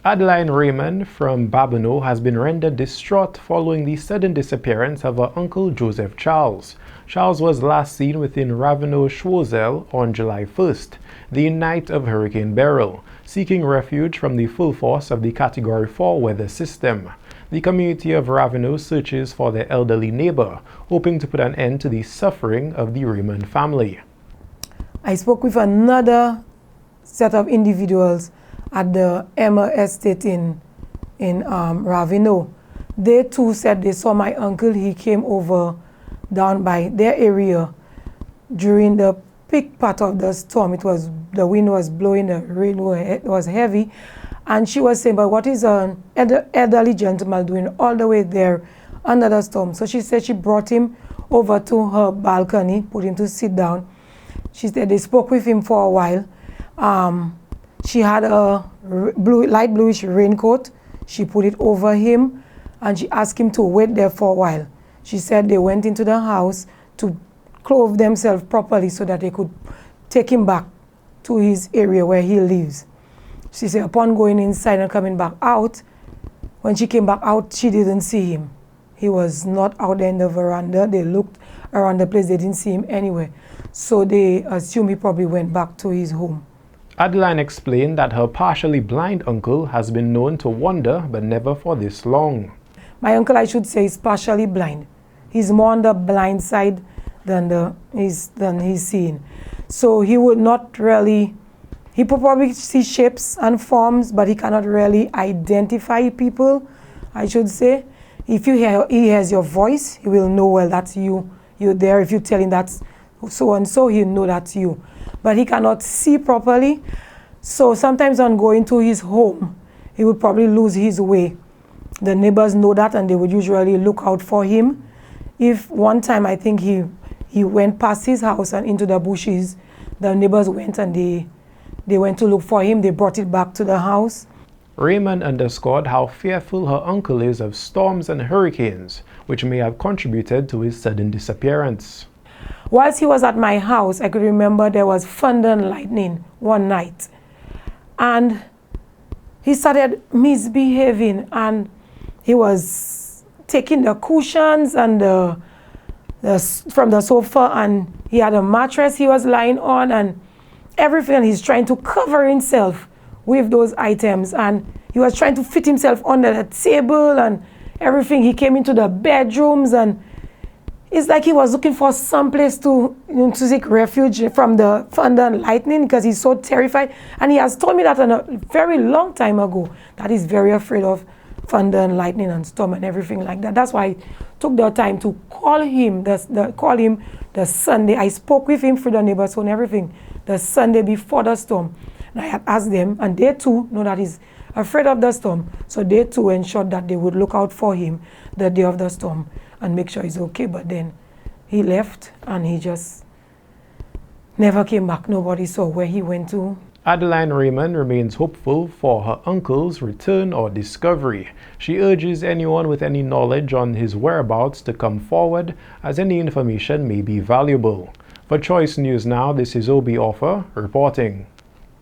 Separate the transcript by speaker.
Speaker 1: Adelyne Raymond from Raveneau has been rendered distraught following the sudden disappearance of her uncle Joseph Charles. Charles was last seen within Raveneau Choiseul on July 1st, the night of Hurricane Beryl, seeking refuge from the full force of the Category 4 weather system. The community of Raveneau searches for their elderly neighbor, hoping to put an end to the suffering of the Raymond family.
Speaker 2: I spoke with another set of individuals at the Emma estate in Raveneau. They too said they saw my uncle. He came over down by their area during the peak part of the storm. The wind was blowing, the rain was heavy, and she was saying, but what is an elderly gentleman doing all the way there under the storm? So she said she brought him over to her balcony, put him to sit down. She said they spoke with him for a while. She had a light bluish raincoat. She put it over him and she asked him to wait there for a while. She said they went into the house to clothe themselves properly so that they could take him back to his area where he lives. She said upon going inside and coming back out, when she came back out, she didn't see him. He was not out there in the veranda. They looked around the place, they didn't see him anywhere. So they assumed he probably went back to his home.
Speaker 1: Adelyne explained that her partially blind uncle has been known to wander, but never for this long.
Speaker 2: My uncle, I should say, is partially blind. He's more on the blind side than he's seeing. So he would not really, he could probably see shapes and forms, but he cannot really identify people, I should say. If he hears your voice, he will know, well, that's you. You're there. If you tell him that's so and so, he'll know that's you. But he cannot see properly. So sometimes on going to his home, he would probably lose his way. The neighbors know that and they would usually look out for him. If one time I think he went past his house and into the bushes, the neighbors went and they went to look for him. They brought it back to the house.
Speaker 1: Raymond underscored how fearful her uncle is of storms and hurricanes, which may have contributed to his sudden disappearance.
Speaker 2: Whilst he was at my house, I could remember there was thunder and lightning one night. And he started misbehaving and he was taking the cushions and from the sofa, and he had a mattress he was lying on and everything. He's trying to cover himself with those items and he was trying to fit himself under the table and everything. He came into the bedrooms and it's like he was looking for some place to seek refuge from the thunder and lightning because he's so terrified. And he has told me that a very long time ago that he's very afraid of thunder and lightning and storm and everything like that. That's why I took the time to call him the Sunday. I spoke with him through the neighbor's phone, everything, the Sunday before the storm. And I had asked them, and they too know that he's afraid of the storm. So they too ensured that they would look out for him the day of the storm and make sure he's okay. But then he left and he just never came back. Nobody saw where he went to.
Speaker 1: Adelyne Raymond remains hopeful for her uncle's return or discovery. She urges anyone with any knowledge on his whereabouts to come forward, as any information may be valuable. For Choice News Now, this is Obi Offor reporting.